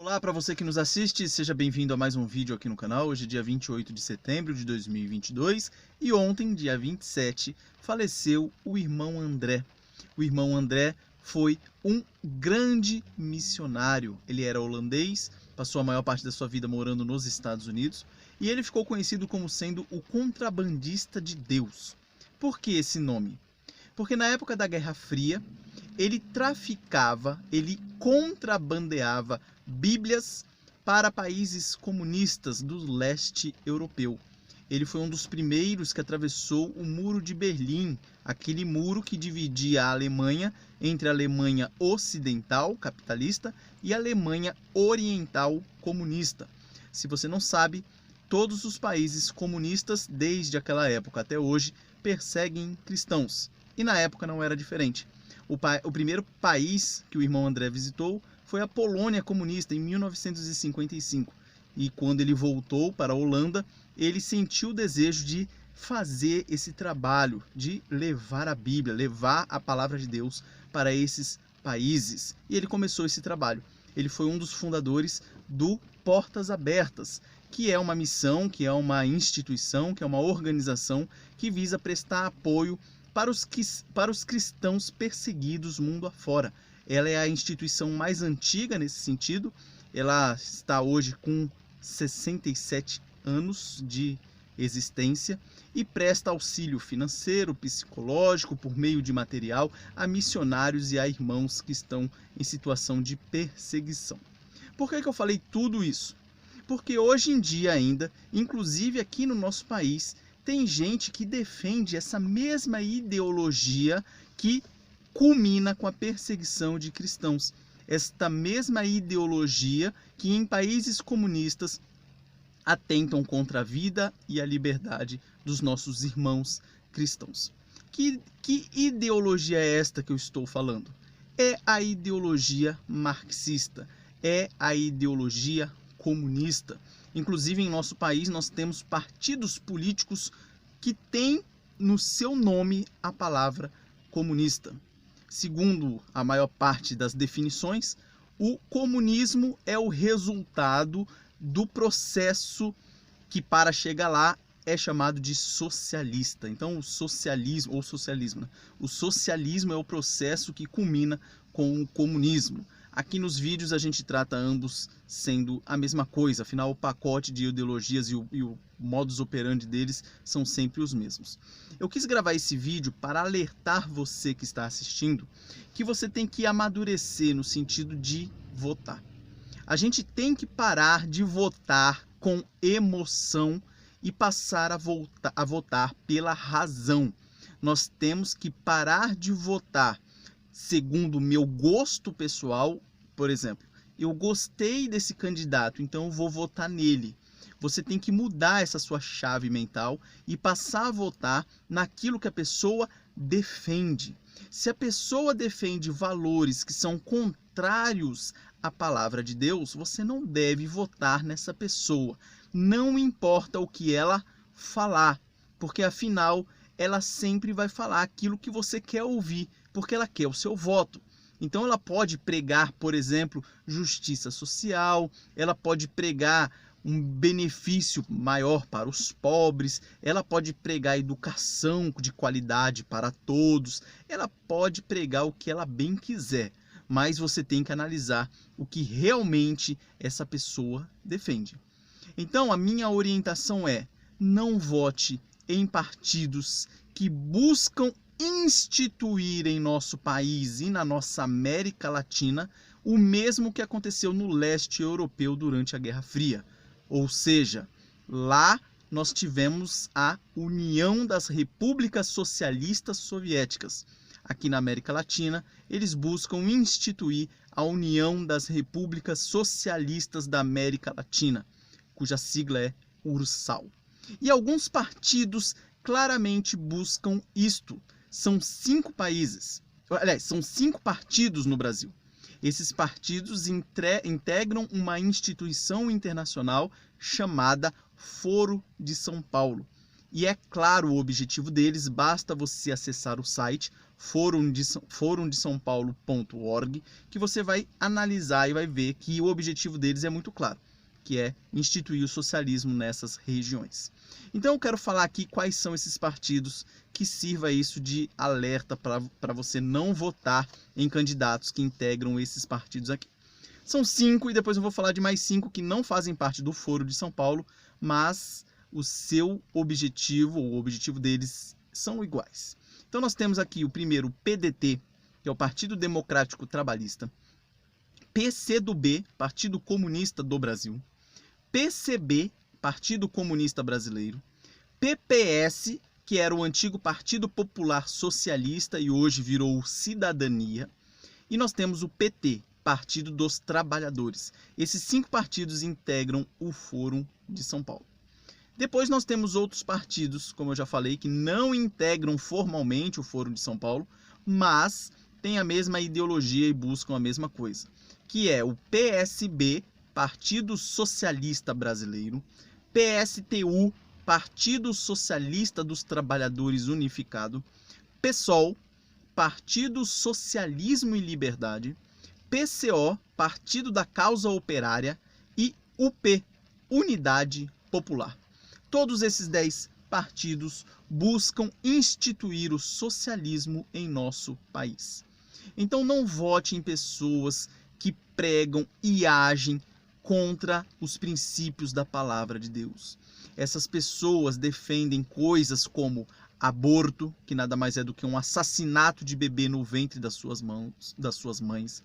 Olá para você que nos assiste, seja bem-vindo a mais um vídeo aqui no canal. Hoje é dia 28 de setembro de 2022 e ontem, dia 27, faleceu o irmão André. O irmão André foi um grande missionário. Ele era holandês, passou a maior parte da sua vida morando nos Estados Unidos e ele ficou conhecido como sendo o contrabandista de Deus. Por que esse nome? Porque na época da Guerra Fria, ele traficava, ele contrabandeava Bíblias para países comunistas do leste europeu. Ele foi um dos primeiros que atravessou o Muro de Berlim, aquele muro que dividia a Alemanha entre a Alemanha ocidental, capitalista, e a Alemanha oriental, comunista. Se você não sabe, todos os países comunistas, desde aquela época até hoje, perseguem cristãos. E na época não era diferente. O primeiro país que o irmão André visitou foi a Polônia comunista, em 1955. E quando ele voltou para a Holanda, ele sentiu o desejo de fazer esse trabalho, de levar a Bíblia, levar a palavra de Deus para esses países. E ele começou esse trabalho. Ele foi um dos fundadores do Portas Abertas, que é uma missão, que é uma instituição, que é uma organização que visa prestar apoio para os cristãos perseguidos mundo afora. Ela é a instituição mais antiga nesse sentido. Ela está hoje com 67 anos de existência e presta auxílio financeiro, psicológico, por meio de material, a missionários e a irmãos que estão em situação de perseguição. Por que eu falei tudo isso? Porque hoje em dia ainda, inclusive aqui no nosso país, tem gente que defende essa mesma ideologia que culmina com a perseguição de cristãos. Esta mesma ideologia que em países comunistas atentam contra a vida e a liberdade dos nossos irmãos cristãos. Que ideologia é esta que eu estou falando? É a ideologia marxista, é a ideologia comunista. Inclusive, em nosso país, nós temos partidos políticos que têm no seu nome a palavra comunista. Segundo a maior parte das definições, o comunismo é o resultado do processo que, para chegar lá, é chamado de socialista. Então, o socialismo, né? O socialismo é o processo que culmina com o comunismo. Aqui nos vídeos a gente trata ambos sendo a mesma coisa, afinal o pacote de ideologias e o modus operandi deles são sempre os mesmos. Eu quis gravar esse vídeo para alertar você que está assistindo que você tem que amadurecer no sentido de votar. A gente tem que parar de votar com emoção e passar a votar pela razão. Nós temos que parar de votar segundo o meu gosto pessoal. Por exemplo, eu gostei desse candidato, então eu vou votar nele. Você tem que mudar essa sua chave mental e passar a votar naquilo que a pessoa defende. Se a pessoa defende valores que são contrários à palavra de Deus, você não deve votar nessa pessoa. Não importa o que ela falar, porque afinal ela sempre vai falar aquilo que você quer ouvir, porque ela quer o seu voto. Então ela pode pregar, por exemplo, justiça social, ela pode pregar um benefício maior para os pobres, ela pode pregar educação de qualidade para todos, ela pode pregar o que ela bem quiser, mas você tem que analisar o que realmente essa pessoa defende. Então a minha orientação é: não vote em partidos que buscam instituir em nosso país e na nossa América Latina o mesmo que aconteceu no leste europeu durante a Guerra Fria. Ou seja, lá nós tivemos a União das Repúblicas Socialistas Soviéticas. Aqui na América Latina, eles buscam instituir a União das Repúblicas Socialistas da América Latina, cuja sigla é URSAL. E alguns partidos claramente buscam isto. São 5 países, aliás, são 5 partidos no Brasil. Esses partidos integram uma instituição internacional chamada Foro de São Paulo. E é claro o objetivo deles, basta você acessar o site forumdesaopaulo.org, que você vai analisar e vai ver que o objetivo deles é muito claro, que é instituir o socialismo nessas regiões. Então eu quero falar aqui quais são esses partidos, que sirva isso de alerta para você não votar em candidatos que integram esses partidos aqui. São 5 e depois eu vou falar de mais 5 que não fazem parte do Foro de São Paulo, mas o seu objetivo, ou o objetivo deles, são iguais. Então nós temos aqui o primeiro, o PDT, que é o Partido Democrático Trabalhista, PCdoB, Partido Comunista do Brasil, PCB, Partido Comunista Brasileiro, PPS, que era o antigo Partido Popular Socialista e hoje virou Cidadania, e nós temos o PT, Partido dos Trabalhadores. Esses 5 partidos integram o Fórum de São Paulo. Depois nós temos outros partidos, como eu já falei, que não integram formalmente o Fórum de São Paulo, mas têm a mesma ideologia e buscam a mesma coisa, que é o PSB, Partido Socialista Brasileiro, PSTU, Partido Socialista dos Trabalhadores Unificado, PSOL, Partido Socialismo e Liberdade, PCO, Partido da Causa Operária, e UP, Unidade Popular. Todos esses 10 partidos buscam instituir o socialismo em nosso país. Então não vote em pessoas que pregam e agem contra os princípios da palavra de Deus. Essas pessoas defendem coisas como aborto, que nada mais é do que um assassinato de bebê no ventre das suas mães.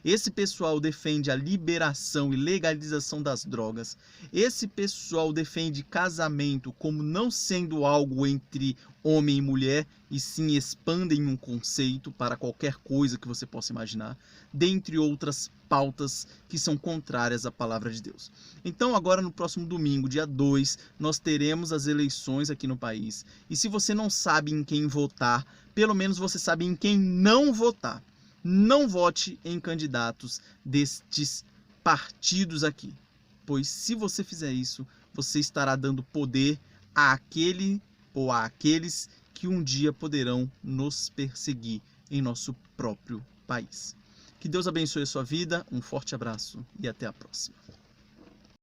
Esse pessoal defende a liberação e legalização das drogas. Esse pessoal defende casamento como não sendo algo entre homem e mulher, e sim expandem um conceito para qualquer coisa que você possa imaginar, dentre outras pautas que são contrárias à palavra de Deus. Então agora no próximo domingo, dia 2, nós teremos as eleições aqui no país. E se você não sabe em quem votar, pelo menos você sabe em quem não votar. Não vote em candidatos destes partidos aqui, pois se você fizer isso, você estará dando poder àquele ou àqueles que um dia poderão nos perseguir em nosso próprio país. Que Deus abençoe a sua vida, um forte abraço e até a próxima.